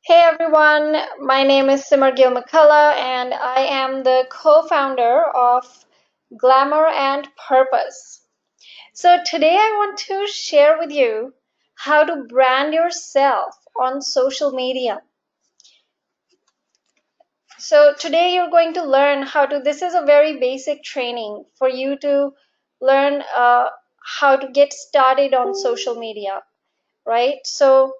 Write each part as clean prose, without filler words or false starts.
Hey everyone, my name is Simar Gil McCullough and I am the co-founder of Glamour and Purpose. So today I want to share with you how to brand yourself on social media. So today you're going to learn this is a very basic training for you to learn how to get started on social media, right? So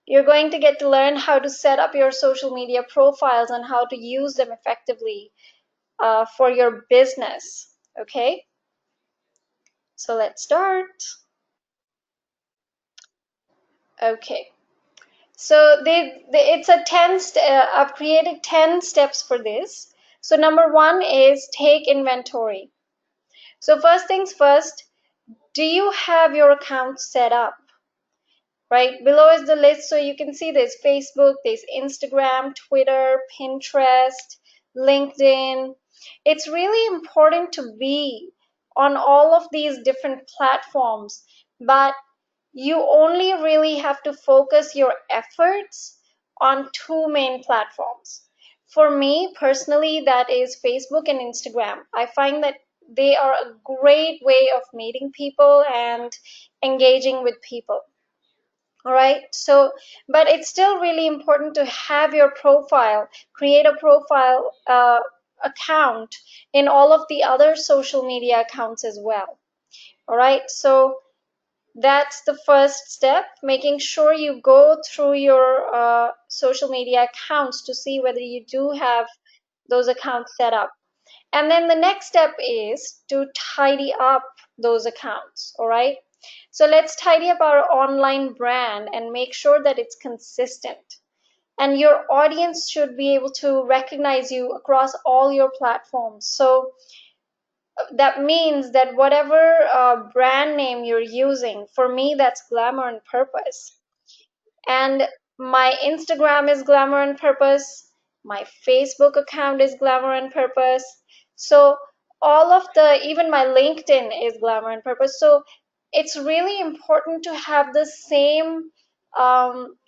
you're going to get to learn how to set up your social media profiles and how to use them effectively for your business. Okay, so let's start. Okay, so it's a I've created 10 steps for this. So number one is take inventory. So first things first, do you have your account set up? Right below is the list, so you can see there's Facebook, there's Instagram, Twitter, Pinterest, LinkedIn. It's really important to be on all of these different platforms, but you only really have to focus your efforts on two main platforms. For me personally, that is Facebook and Instagram. I find that they are a great way of meeting people and engaging with people. All right, so but it's still really important to have your profile, create a profile account in all of the other social media accounts as well. All right, so that's the first step, making sure you go through your social media accounts to see whether you do have those accounts set up. And then the next step is to tidy up those accounts. All right, so let's tidy up our online brand and make sure that it's consistent. And your audience should be able to recognize you across all your platforms. So that means that whatever brand name you're using, for me, that's Glamour and Purpose. And my Instagram is Glamour and Purpose. My Facebook account is Glamour and Purpose. So all of even my LinkedIn is Glamour and Purpose. So it's really important to have the same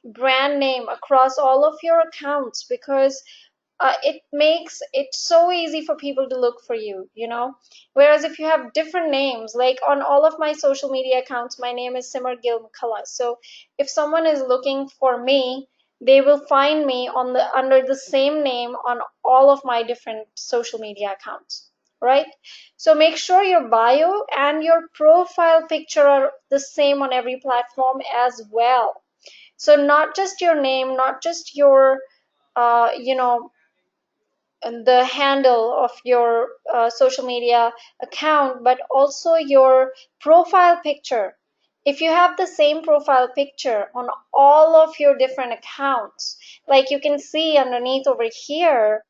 brand name across all of your accounts, because it makes it so easy for people to look for you. Whereas if you have different names, like on all of my social media accounts, my name is Simar Gil McCullough. So if someone is looking for me, they will find me under the same name on all of my different social media accounts, right? So make sure your bio and your profile picture are the same on every platform as well. So not just your name, not just your uh, you know the handle of your social media account, but also your profile picture. If you have the same profile picture on all of your different accounts, like you can see underneath over here,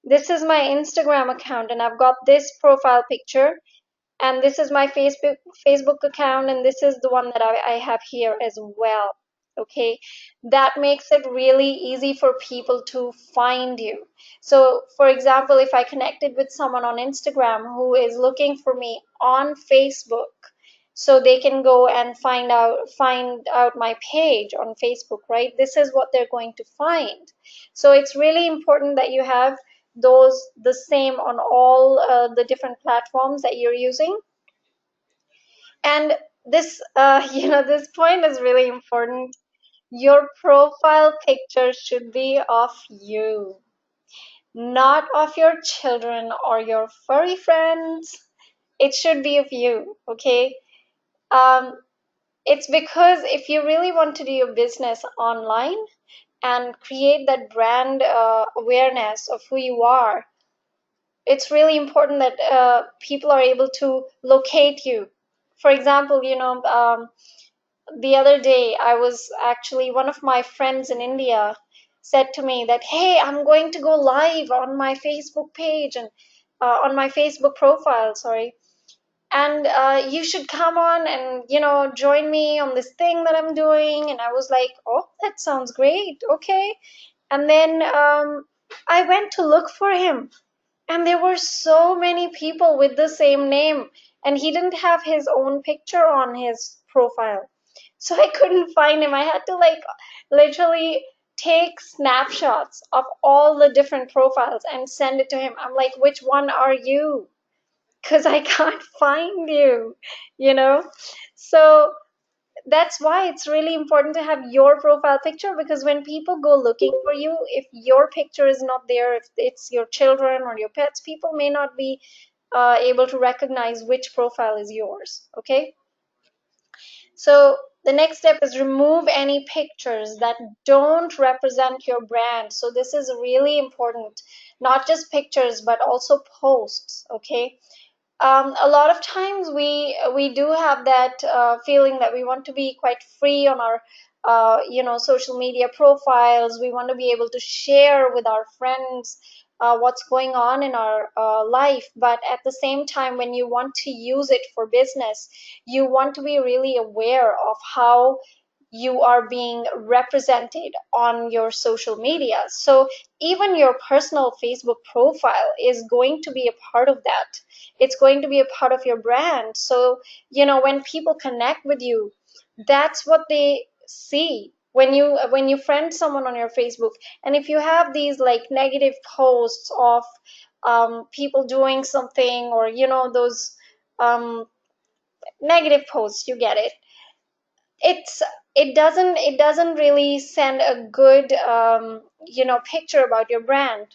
this is my Instagram account and I've got this profile picture, and this is my Facebook account, and this is the one that I have here as well. Okay, that makes it really easy for people to find you. So for example, if I connected with someone on Instagram who is looking for me on Facebook, so they can go and find out my page on Facebook, right? This is what they're going to find. So it's really important that you have those the same on all the different platforms that you're using. And this this point is really important. Your profile picture should be of you, not of your children or your furry friends. It should be of you. Okay, um, it's because if you really want to do your business online and create that brand awareness of who you are, it's really important that people are able to locate you. For example, the other day, I was actually, one of my friends in India said to me that, hey, I'm going to go live on my Facebook page and on my Facebook profile, sorry. And you should come on and, join me on this thing that I'm doing. And I was like, oh, that sounds great. Okay. And then I went to look for him, and there were so many people with the same name, and he didn't have his own picture on his profile. So I couldn't find him. I had to like literally take snapshots of all the different profiles and send it to him. I'm like, which one are you? Because I can't find you, you know? So that's why it's really important to have your profile picture, because when people go looking for you, if your picture is not there, if it's your children or your pets, people may not be able to recognize which profile is yours. Okay, so the next step is remove any pictures that don't represent your brand. So this is really important, not just pictures but also posts. Okay, a lot of times we do have that feeling that we want to be quite free on our social media profiles. We want to be able to share with our friends what's going on in our life, but at the same time, when you want to use it for business, you want to be really aware of how you are being represented on your social media. So even your personal Facebook profile is going to be a part of that. It's going to be a part of your brand. So, when people connect with you, that's what they see when you friend someone on your Facebook. And if you have these like negative posts of people doing something, or those um, negative posts, you get it. It's it doesn't really send a good picture about your brand.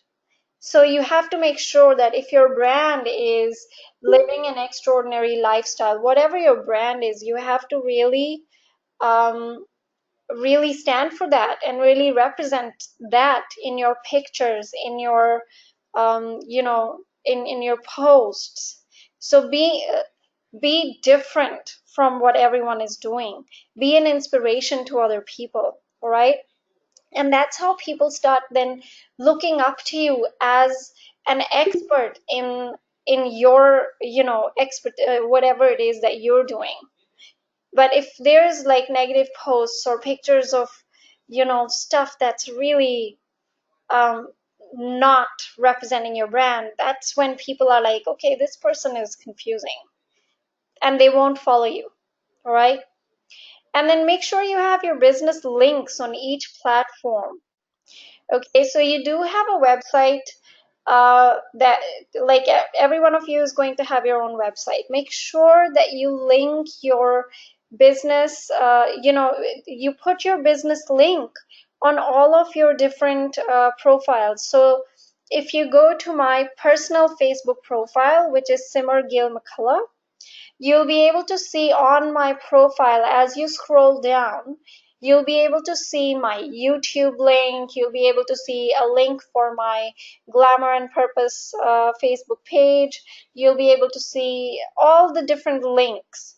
So you have to make sure that if your brand is living an extraordinary lifestyle, whatever your brand is, you have to um, really stand for that and really represent that in your pictures, in your in your posts. So be different from what everyone is doing. Be an inspiration to other people. All right, and that's how people start then looking up to you as an expert in your expert, whatever it is that you're doing. But if there's like negative posts or pictures of stuff that's really um, not representing your brand, that's when people are like, okay, this person is confusing, and they won't follow you. All right, and then make sure you have your business links on each platform. Okay, so you do have a website that, like, every one of you is going to have your own website. Make sure that you link your business, you put your business link on all of your different profiles. So if you go to my personal Facebook profile, which is Simmer Gill McCullough, you'll be able to see on my profile, as you scroll down, you'll be able to see my YouTube link. You'll be able to see a link for my Glamour and Purpose Facebook page. You'll be able to see all the different links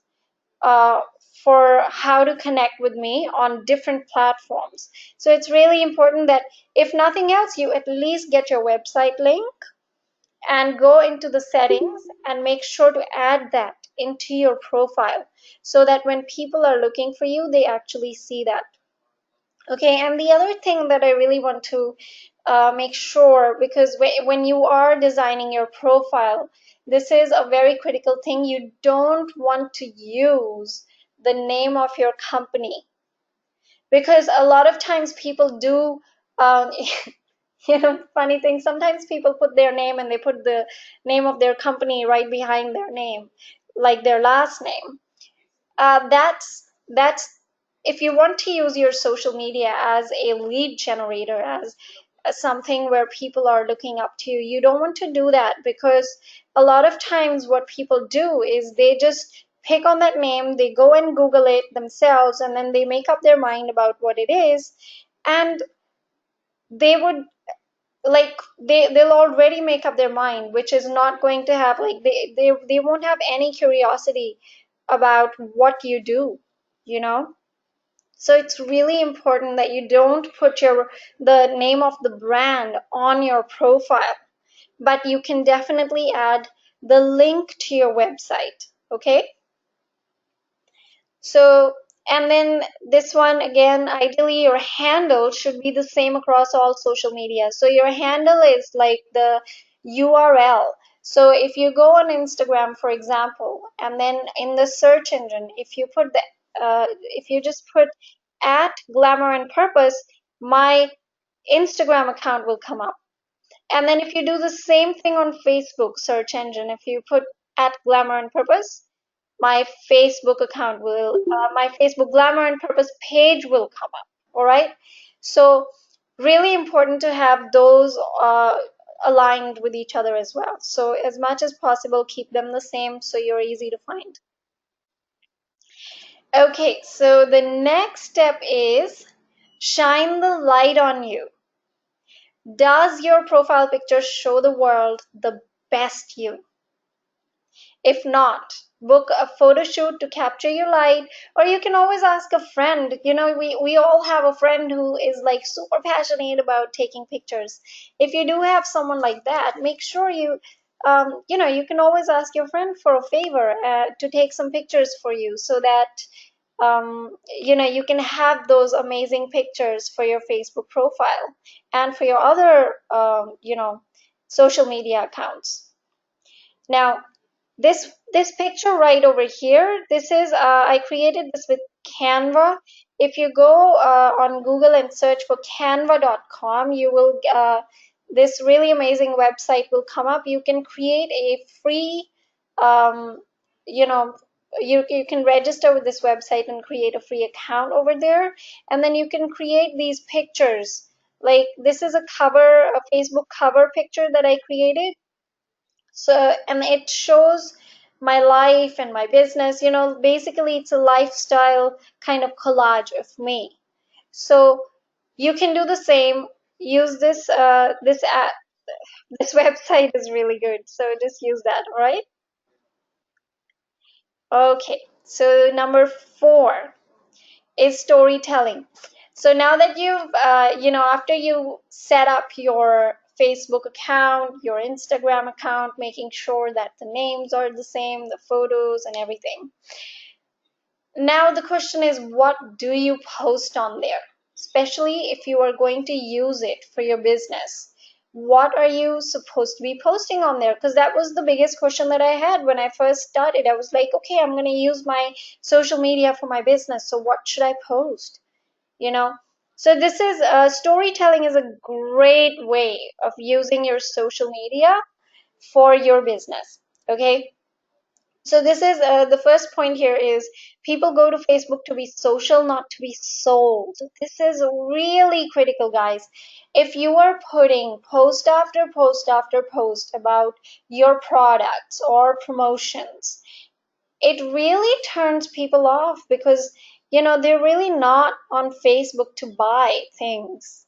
uh, for how to connect with me on different platforms. So it's really important that, if nothing else, you at least get your website link and go into the settings and make sure to add that into your profile, so that when people are looking for you, they actually see that. Okay, and the other thing that I really want to make sure, because when you are designing your profile, this is a very critical thing. You don't want to use the name of your company, because a lot of times people do um, funny thing, sometimes people put their name and they put the name of their company right behind their name, like their last name. That's if you want to use your social media as a lead generator, as something where people are looking up to you, you don't want to do that, because a lot of times what people do is they just pick on that name, they go and Google it themselves, and then they make up their mind about what it is, and they would like they'll already make up their mind, which is not going to have, like, they won't have any curiosity about what you do, you know. So it's really important that you don't put the name of the brand on your profile, but you can definitely add the link to your website. Okay, so, and then this one again, ideally your handle should be the same across all social media. So your handle is like the URL. So if you go on Instagram, for example, and then in the search engine, if you just put at Glamour and Purpose, my Instagram account will come up. And then if you do the same thing on Facebook search engine, if you put at Glamour and Purpose, my Facebook account will, my Facebook Glamour and Purpose page will come up. All right. So really important to have those aligned with each other as well. So as much as possible, keep them the same so you're easy to find. Okay, so the next step is shine the light on you. Does your profile picture show the world the best you? If not, book a photo shoot to capture your light, or you can always ask a friend. You know, we all have a friend who is like super passionate about taking pictures. If you do have someone like that, make sure you, you know, you can always ask your friend for a favor to take some pictures for you so that, you know, you can have those amazing pictures for your Facebook profile and for your other, you know, social media accounts. Now, this picture right over here, this is I created this with Canva. If you go on Google and search for canva.com, you will this really amazing website will come up. You can create a free um, you know, you can register with this website and create a free account over there, and then you can create these pictures. Like this is a cover, a Facebook cover picture that I created. So, and it shows my life and my business. You know, basically, it's a lifestyle kind of collage of me. So, you can do the same. Use this. This app, this website is really good. So just use that. All right. Okay. So number 4 is storytelling. So now that you've, you know, after you set up your Facebook account, your Instagram account, making sure that the names are the same, the photos and everything. Now the question is, what do you post on there? Especially if you are going to use it for your business. What are you supposed to be posting on there? Because that was the biggest question that I had when I first started. I was like, okay, I'm going to use my social media for my business. So what should I post? You know, so this is storytelling is a great way of using your social media for your business. Okay, so this is the first point here is people go to Facebook to be social, not to be sold. This is really critical, guys. If you are putting post after post after post about your products or promotions, it really turns people off because, you know, they're really not on Facebook to buy things.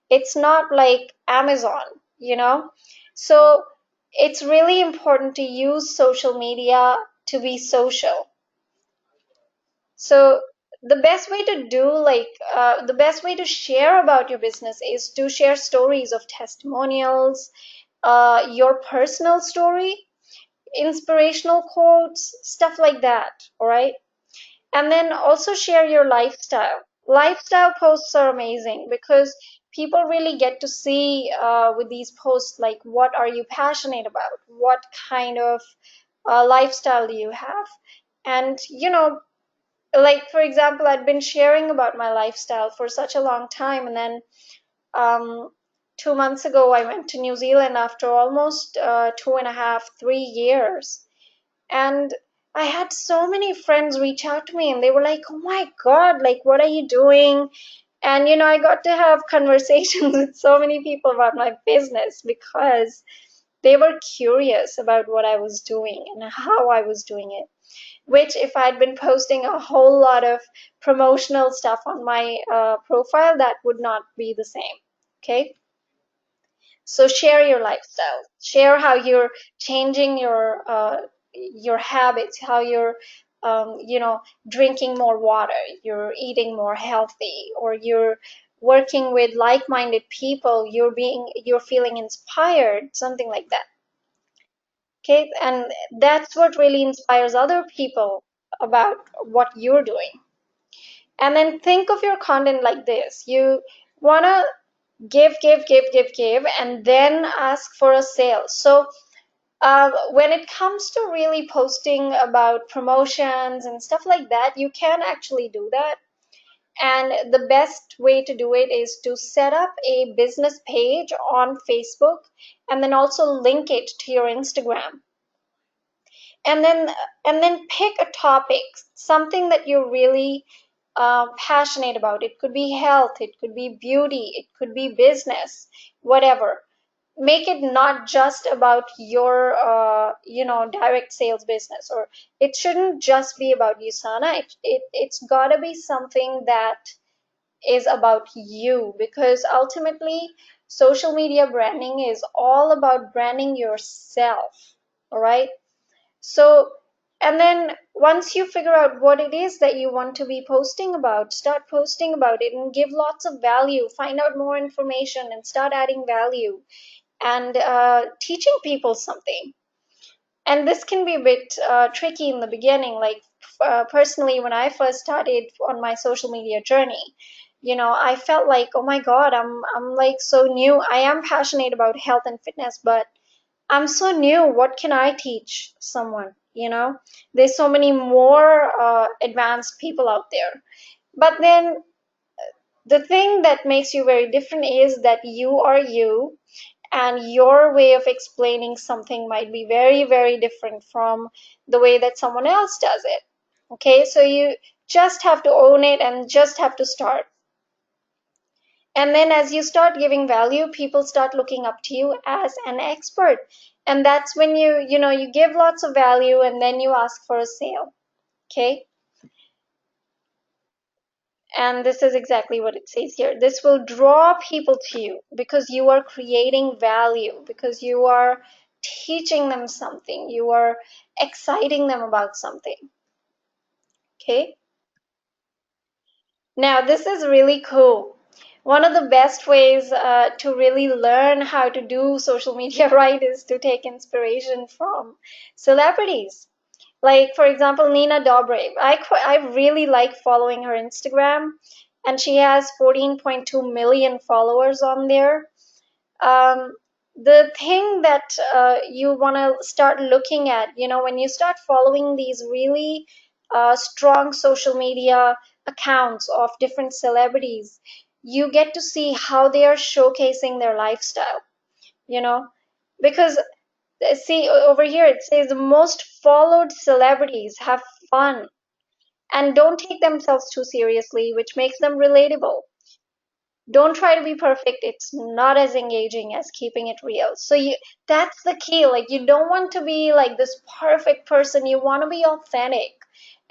It's not like Amazon, you know. So it's really important to use social media to be social. So the best way to do the best way to share about your business is to share stories of testimonials, your personal story, inspirational quotes, stuff like that. All right. And then also share your lifestyle. Lifestyle posts are amazing because people really get to see with these posts, like, what are you passionate about? What kind of lifestyle do you have? And, you know, like, for example, I'd been sharing about my lifestyle for such a long time. And then um, 2 months ago, I went to New Zealand after almost 2.5, 3 years. And I had so many friends reach out to me and they were like, oh my God, like, what are you doing? And, you know, I got to have conversations with so many people about my business because they were curious about what I was doing and how I was doing it. Which, if I'd been posting a whole lot of promotional stuff on my profile, that would not be the same. Okay. So share your lifestyle. Share how you're changing your habits, how you're you know, drinking more water, you're eating more healthy, or you're working with like-minded people, you're feeling inspired, something like that. Okay, and that's what really inspires other people about what you're doing. And then think of your content like this. You wanna give, and then ask for a sale. So when it comes to really posting about promotions and stuff like that, you can actually do that. And the best way to do it is to set up a business page on Facebook and then also link it to your Instagram. And then pick a topic, something that you're really passionate about. It could be health, it could be beauty, it could be business, whatever. Make it not just about your direct sales business, or it shouldn't just be about USANA. It's got to be something that is about you, because ultimately social media branding is all about branding yourself. All right. So, and then once you figure out what it is that you want to be posting about, start posting about it and give lots of value. Find out more information and start adding value and teaching people something. And this can be a bit tricky in the beginning. Like personally, when I first started on my social media journey, I felt like, oh my God, I'm like so new. I am passionate about health and fitness, but I'm so new. What can I teach someone? There's so many more advanced people out there. But then the thing that makes you very different is that you are you, and your way of explaining something might be very, very different from the way that someone else does it. Okay, so you just have to own it and just have to start. And then as you start giving value, people start looking up to you as an expert. And that's when you give lots of value and then you ask for a sale. Okay. And this is exactly what it says here. This will draw people to you because you are creating value, because you are teaching them something, you are exciting them about something. Okay. Now, this is really cool. One of the best ways to really learn how to do social media right is to take inspiration from celebrities. Like, for example, Nina Dobrev. I really like following her Instagram, and she has 14.2 million followers on there. The thing that you want to start looking at, when you start following these really strong social media accounts of different celebrities, you get to see how they are showcasing their lifestyle, you know, because see over here it says the most followed celebrities have fun and don't take themselves too seriously, which makes them relatable. Don't try to be perfect. It's not as engaging as keeping it real. So that's the key. Like, you don't want to be like this perfect person. You want to be authentic,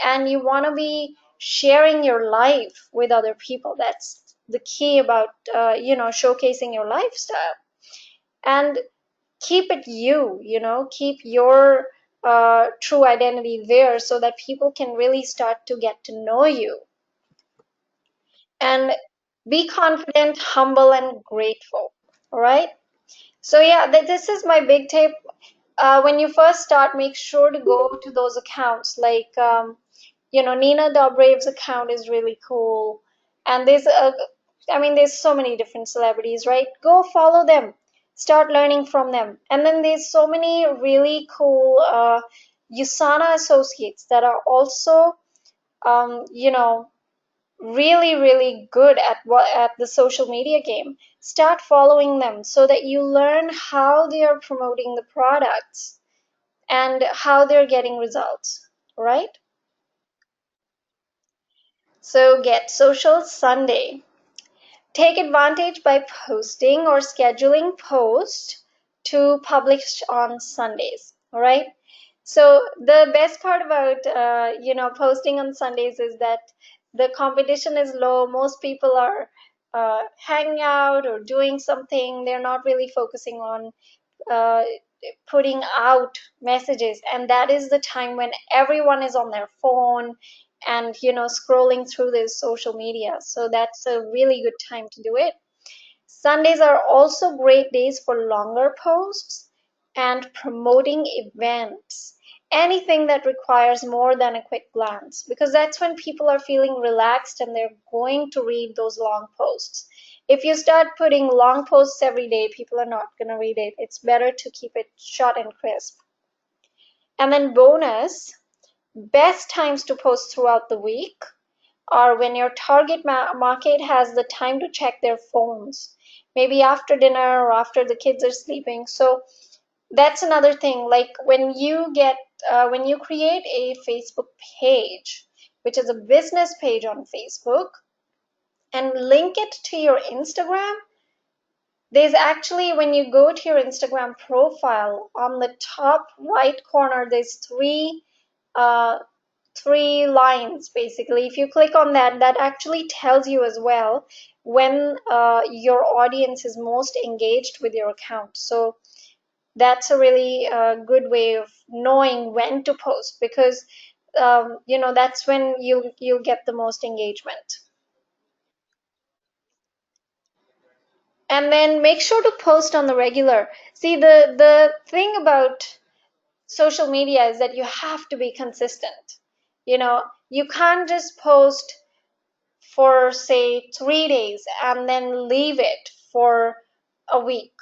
and you want to be sharing your life with other people. That's the key about showcasing your lifestyle. And keep it keep your true identity there so that people can really start to get to know you. And be confident, humble, and grateful. All right. So yeah, this is my big tip. When you first start, make sure to go to those accounts. Like Nina Dobrev's account is really cool, and there's so many different celebrities, right? Go follow them, start learning from them, and then there's so many really cool USANA associates that are also um, you know really, really good at the social media game. Start following them so that you learn how they are promoting the products and how they're getting results, right? So get social Sunday. Take advantage by posting or scheduling posts to publish on Sundays. All right. So the best part about posting on Sundays is that the competition is low. Most people are hanging out or doing something. They're not really focusing on uh, putting out messages, and that is the time when everyone is on their phone and scrolling through this social media. So that's a really good time to do it. Sundays are also great days for longer posts and promoting events. Anything that requires more than a quick glance, because that's when people are feeling relaxed and they're going to read those long posts. If you start putting long posts every day, people are not going to read it. It's better to keep it short and crisp. And then bonus, best times to post throughout the week or when your target market has the time to check their phones, maybe after dinner or after the kids are sleeping. So that's another thing. Like when you create a Facebook page, which is a business page on Facebook, and link it to your Instagram, there's actually, when you go to your Instagram profile, on the top right corner, there's uh, three lines basically. If you click on that, that actually tells you as well when your audience is most engaged with your account. So that's a really good way of knowing when to post, because that's when you'll get the most engagement. And then make sure to post on the regular. See, the thing about social media is that you have to be consistent. You can't just post for say 3 days and then leave it for a week,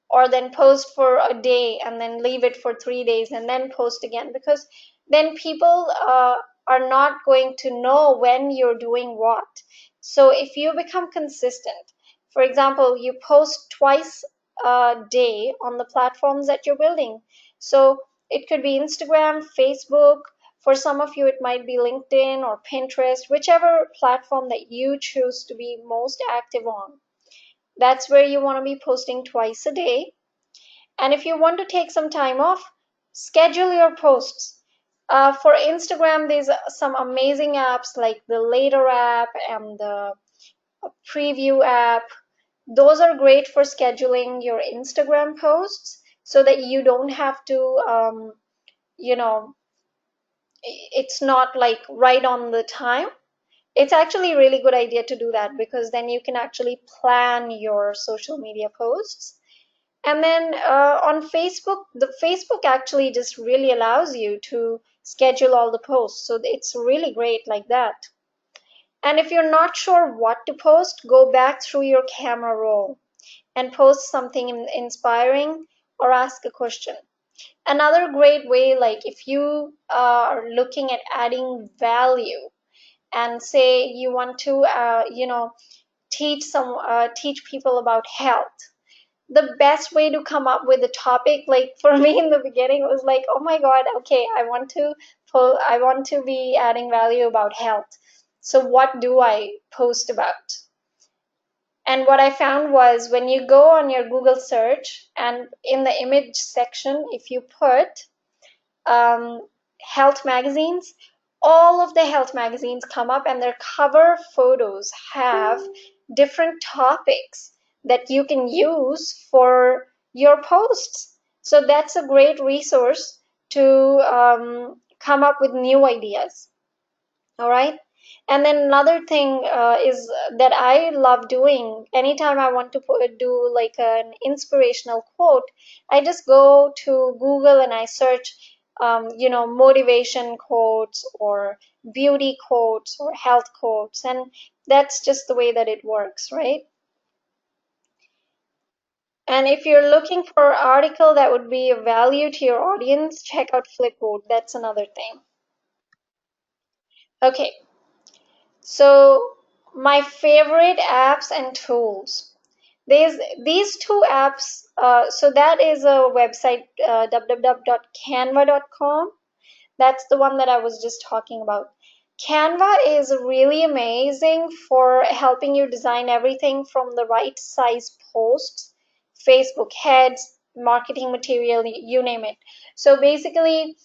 or then post for a day and then leave it for 3 days and then post again, because then people are not going to know when you're doing what. So if you become consistent, for example, you post twice a day on the platforms that you're building. So it could be Instagram, Facebook. For some of you, it might be LinkedIn or Pinterest, whichever platform that you choose to be most active on. That's where you want to be posting twice a day. And if you want to take some time off, schedule your posts. For Instagram, there's some amazing apps like the Later app and the Preview app. Those are great for scheduling your Instagram posts so that you don't have to, you know, it's not like right on the time. It's actually a really good idea to do that, because then you can actually plan your social media posts. And then on Facebook, the Facebook actually just really allows you to schedule all the posts. So it's really great like that. And if you're not sure what to post, go back through your camera roll and post something inspiring or ask a question. Another great way, like if you are looking at adding value and say you want to, teach people about health, the best way to come up with a topic, like for me in the beginning, was like, oh my god, okay, I want to be adding value about health, so what do I post about? And what I found was, when you go on your Google search and in the image section, if you put health magazines, all of the health magazines come up, and their cover photos have different topics that you can use for your posts. So that's a great resource to come up with new ideas. All right. And then another thing is that I love doing anytime I want to do like an inspirational quote. I just go to Google and I search, motivation quotes or beauty quotes or health quotes. And that's just the way that it works, right? And if you're looking for an article that would be of value to your audience, check out Flipboard. That's another thing. Okay, so my favorite apps and tools. There's these two apps. So that is a website, www.canva.com. That's the one that I was just talking about. Canva is really amazing for helping you design everything from the right size posts, Facebook heads, marketing material, you name it. So basically,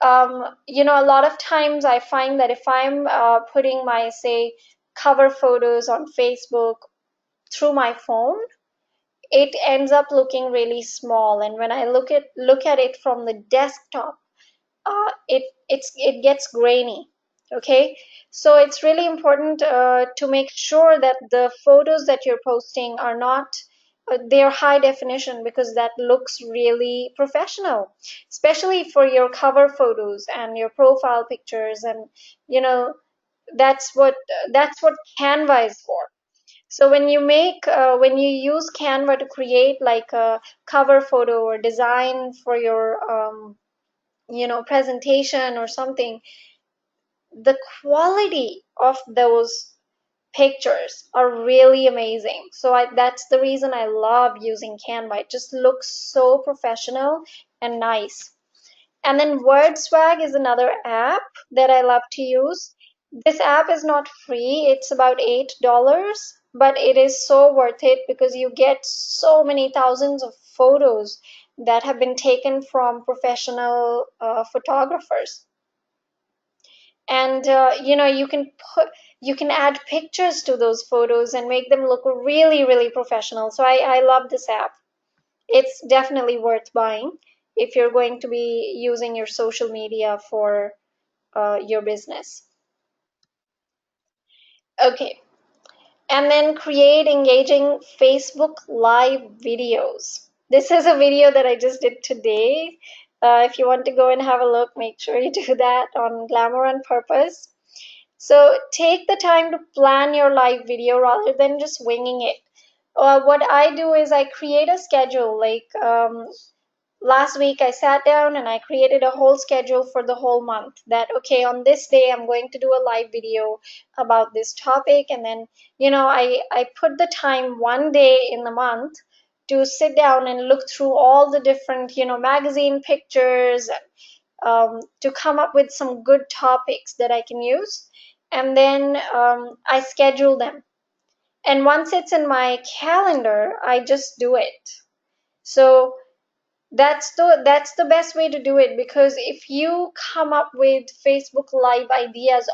a lot of times I find that if I'm putting my, say, cover photos on Facebook through my phone, it ends up looking really small. And when I look at it from the desktop, it gets grainy. Okay, so it's really important to make sure that the photos that you're posting are not they're high definition, because that looks really professional, especially for your cover photos and your profile pictures. And you know that's what Canva is for. So when you use Canva to create like a cover photo or design for your presentation or something, the quality of those pictures are really amazing. So that's the reason I love using Canva. It just looks so professional and nice. And then WordSwag is another app that I love to use. This app is not free, it's about $8, but it is so worth it because you get so many thousands of photos that have been taken from professional photographers. And you can add pictures to those photos and make them look really, really professional. So I love this app. It's definitely worth buying if you're going to be using your social media for your business. Okay, and then create engaging Facebook Live videos. This is a video that I just did today. If you want to go and have a look, make sure you do that on Glamour on Purpose. So take the time to plan your live video rather than just winging it. What I do is I create a schedule. Like last week, I sat down and I created a whole schedule for the whole month. That, okay, on this day, I'm going to do a live video about this topic. And then, I put the time one day in the month to sit down and look through all the different, magazine pictures, to come up with some good topics that I can use. And then I schedule them. And once it's in my calendar, I just do it. So that's the best way to do it, because if you come up with Facebook Live ideas,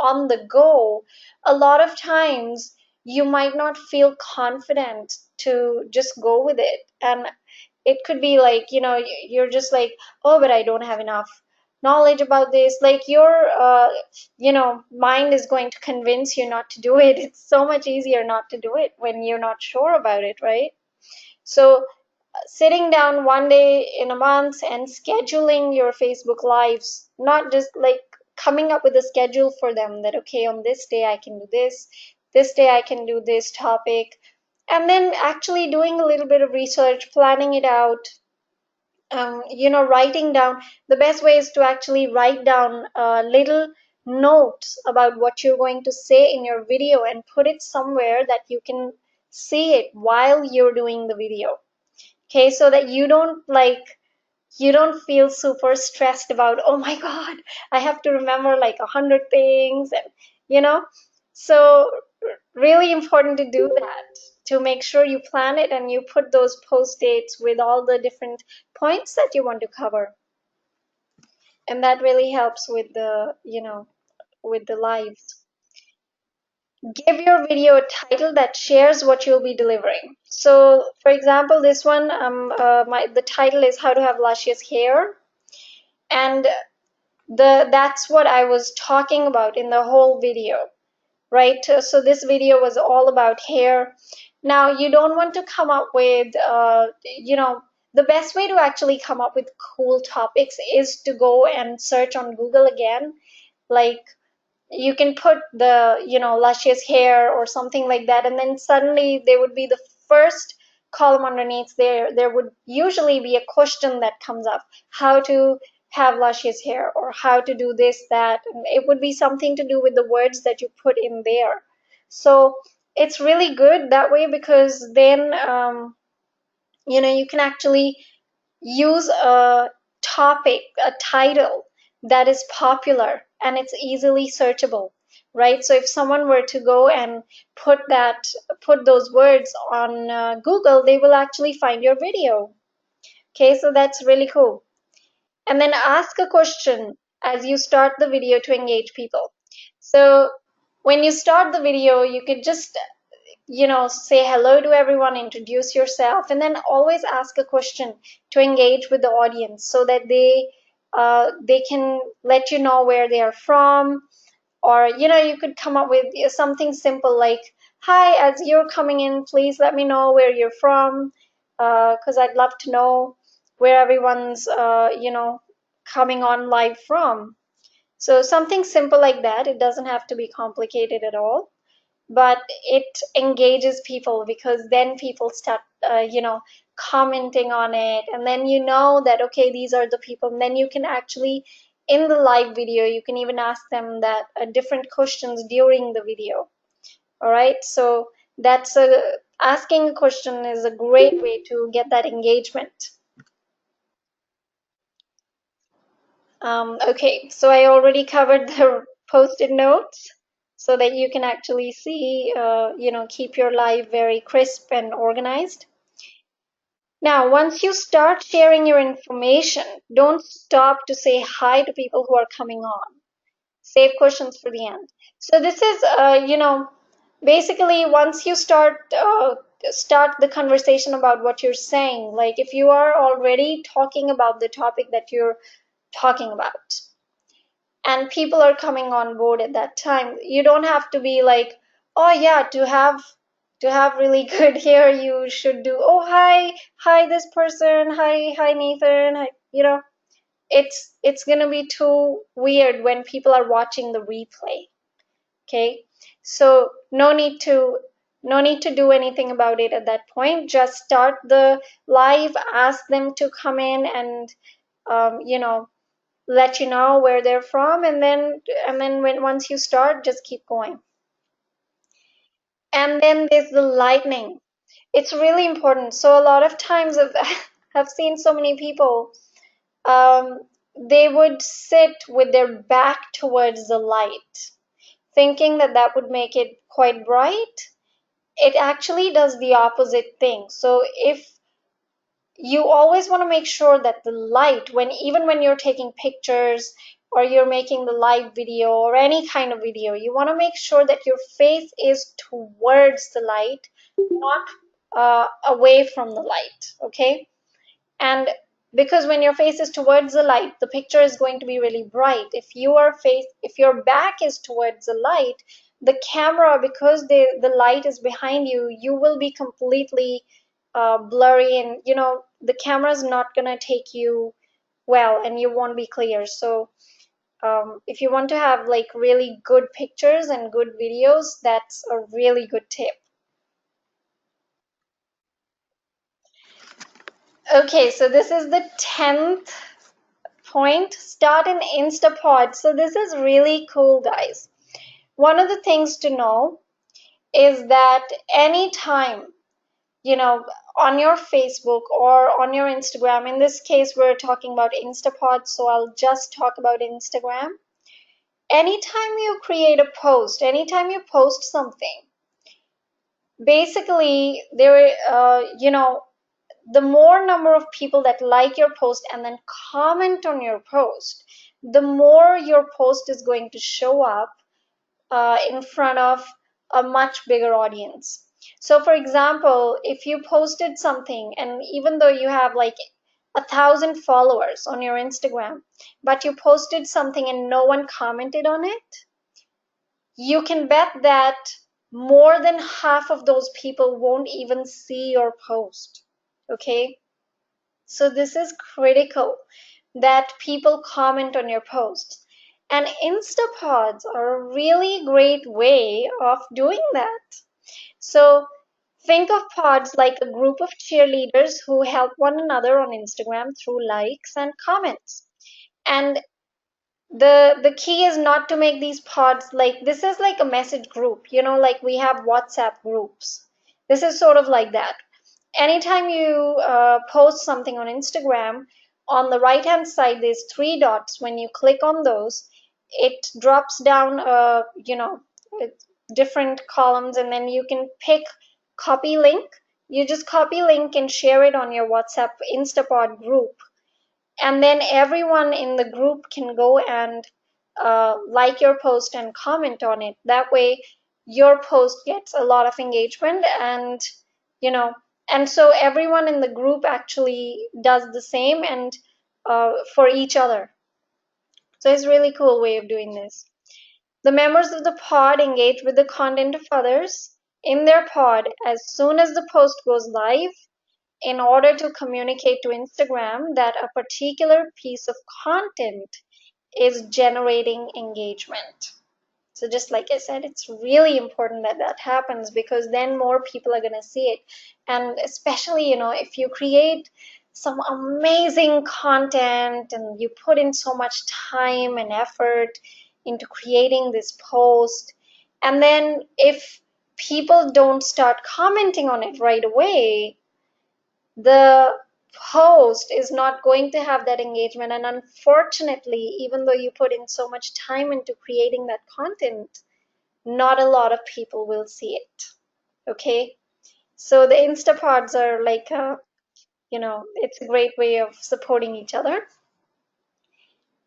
on the go, a lot of times you might not feel confident to just go with it. And it could be like, you're just like, oh, but I don't have enough knowledge about this. Like your mind is going to convince you not to do it. It's so much easier not to do it when you're not sure about it, right? So sitting down one day in a month and scheduling your Facebook Lives, not just like coming up with a schedule for them that, okay, on this day I can do this day I can do this topic, and then actually doing a little bit of research, planning it out, writing down. The best way is to actually write down little notes about what you're going to say in your video and put it somewhere that you can see it while you're doing the video. Okay, so that you don't feel super stressed about, oh my God, I have to remember like 100 things, and you know, so really important to do that, to make sure you plan it and you put those post-its with all the different points that you want to cover. And that really helps with with the lives. Give your video a title that shares what you'll be delivering. So, for example, this one, the title is "How to Have Luscious Hair," and that's what I was talking about in the whole video, right? So this video was all about hair. Now, you don't want to come up with, the best way to actually come up with cool topics is to go and search on Google again, like you can put the luscious hair or something like that, and then suddenly there would be the first column underneath there would usually be a question that comes up: how to have luscious hair, or how to do this, that, and it would be something to do with the words that you put in there. So it's really good that way, because then you can actually use a topic, a title that is popular and it's easily searchable, right? So if someone were to go and put those words on Google, they will actually find your video. Okay, so that's really cool. And then ask a question as you start the video to engage people. So when you start the video, you could just say hello to everyone, introduce yourself, and then always ask a question to engage with the audience, so that they can let you know where they are from. Or you could come up with something simple like, hi, as you're coming in, please let me know where you're from, because I'd love to know where everyone's coming on live from. So something simple like that. It doesn't have to be complicated at all, but it engages people, because then people start commenting on it, and then that, okay, these are the people, and then you can actually in the live video. You can even ask them that different questions during the video. All right, so that's a asking a question is a great way to get that engagement. Okay, so I already covered the post-it notes so that you can actually see, keep your live very crisp and organized. Now, once you start sharing your information, don't stop to say hi to people who are coming on. Save questions for the end. So this is, basically once you start the conversation about what you're saying, like if you are already talking about the topic that you're talking about, and people are coming on board at that time, you don't have to be like, oh yeah, to have really good hair you should do, oh hi this person, hi Nathan, hi, it's gonna be too weird when people are watching the replay. Okay, so no need to do anything about it at that point. Just start the live, ask them to come in and um, you know let you know where they're from, and then when once you start, just keep going. And then there's the lightning. It's really important. So a lot of times I've seen so many people, um, they would sit with their back towards the light, thinking that that would make it quite bright. It actually does the opposite thing. So if you always want to make sure that the light, even when you're taking pictures or you're making the live video or any kind of video, you want to make sure that your face is towards the light, not away from the light. Okay, and because when your face is towards the light, the picture is going to be really bright. If your back is towards the light, the camera, because the light is behind you, you will be completely blurry, and the camera is not going to take you well, and you won't be clear. So if you want to have like really good pictures and good videos, that's a really good tip. Okay, so this is the 10th point. Start an Instapod. So this is really cool, guys. One of the things to know is that anytime, on your Facebook or on your Instagram, in this case, we're talking about Instapod, so I'll just talk about Instagram. Anytime you create a post, anytime you post something, basically the more number of people that like your post and then comment on your post, the more your post is going to show up in front of a much bigger audience. So, for example, if you posted something, and even though you have like 1,000 followers on your Instagram, but you posted something and no one commented on it, you can bet that more than half of those people won't even see your post. Okay? So this is critical that people comment on your posts. And Instapods are a really great way of doing that. So think of pods like a group of cheerleaders who help one another on Instagram through likes and comments. And the key is not to make these pods like this is like a message group, like we have WhatsApp groups. This is sort of like that. Anytime you post something on Instagram, on the right hand side there's three dots. When you click on those, it drops down different columns, and then you can pick copy link. You just copy link and share it on your WhatsApp Instapod group, and then everyone in the group can go and like your post and comment on it. That way your post gets a lot of engagement, you know and so everyone in the group actually does the same, and for each other. So it's a really cool way of doing this. The members of the pod engage with the content of others in their pod as soon as the post goes live, in order to communicate to Instagram that a particular piece of content is generating engagement. So just like I said, it's really important that that happens, because then more people are going to see it. And especially, if you create some amazing content and you put in so much time and effort into creating this post, and then if people don't start commenting on it right away, the post is not going to have that engagement. And unfortunately, even though you put in so much time into creating that content, not a lot of people will see it. Okay, so the Instapods are like it's a great way of supporting each other.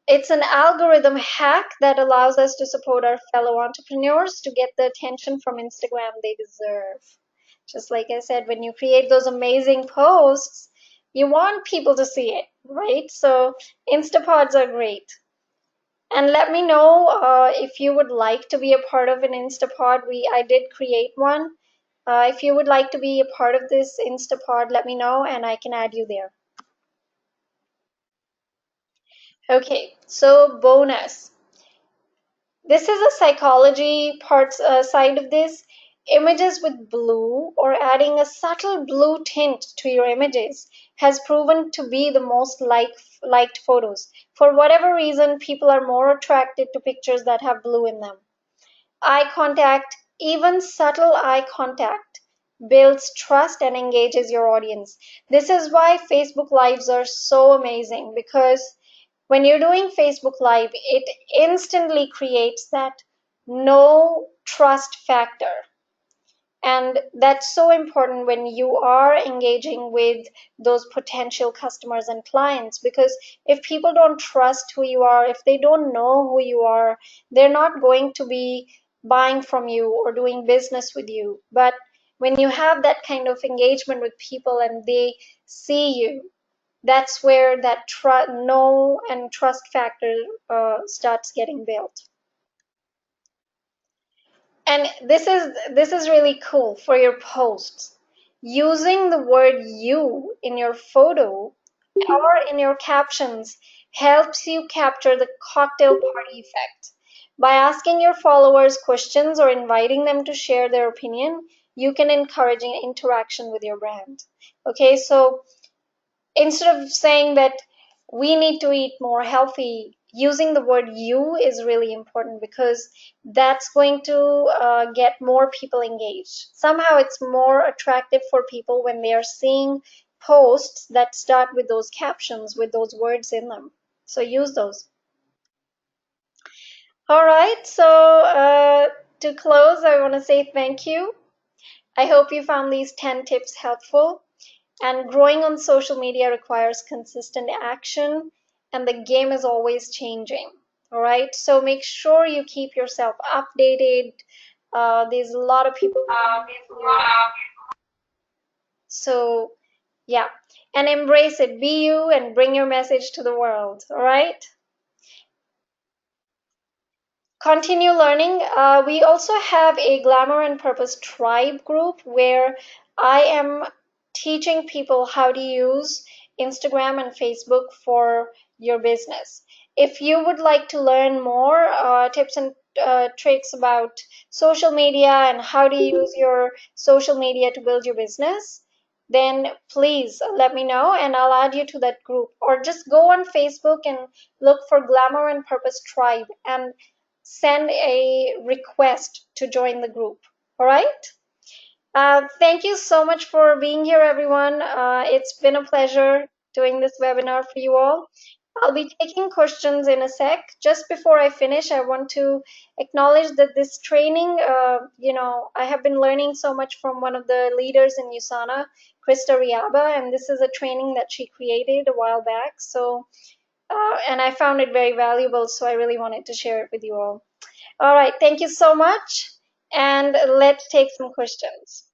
It's an algorithm hack that allows us to support our fellow entrepreneurs to get the attention from Instagram they deserve. Just like I said, when you create those amazing posts, you want people to see it, right? So Instapods are great. And let me know if you would like to be a part of an Instapod. I did create one. If you would like to be a part of this Instapod, let me know and I can add you there. Okay, so bonus. This is a psychology parts side of this. Images with blue or adding a subtle blue tint to your images has proven to be the most liked photos. For whatever reason, people are more attracted to pictures that have blue in them. Eye contact, even subtle eye contact, builds trust and engages your audience. This is why Facebook Lives are so amazing, because when you're doing Facebook Live, it instantly creates that no trust factor. And that's so important when you are engaging with those potential customers and clients, because if people don't trust who you are, if they don't know who you are, they're not going to be buying from you or doing business with you. But when you have that kind of engagement with people and they see you, that's where that know and trust factor starts getting built. And this is really cool for your posts. Using the word you in your photo or in your captions helps you capture the cocktail party effect. By asking your followers questions or inviting them to share their opinion, you can encourage an interaction with your brand. Okay, so instead of saying that we need to eat more healthy, using the word you is really important, because that's going to get more people engaged. Somehow it's more attractive for people when they are seeing posts that start with those captions with those words in them. So use those. All right, so to close, I want to say thank you. I hope you found these 10 tips helpful. And growing on social media requires consistent action, and the game is always changing. All right, so make sure you keep yourself updated. There's a lot of people. So, yeah, and embrace it. Be you and bring your message to the world. All right. Continue learning. We also have a Glamour and Purpose tribe group where I am teaching people how to use Instagram and Facebook for your business. If you would like to learn more tips and tricks about social media and how to use your social media to build your business, then please let me know and I'll add you to that group. Or just go on Facebook and look for Glamour and Purpose Tribe and send a request to join the group. All right. Thank you so much for being here, everyone. It's been a pleasure doing this webinar for you all. I'll be taking questions in a sec. Just before I finish, I want to acknowledge that this training, I have been learning so much from one of the leaders in USANA, Krista Riaba, and this is a training that she created a while back. So, and I found it very valuable, so I really wanted to share it with you all. All right, thank you so much, and let's take some questions.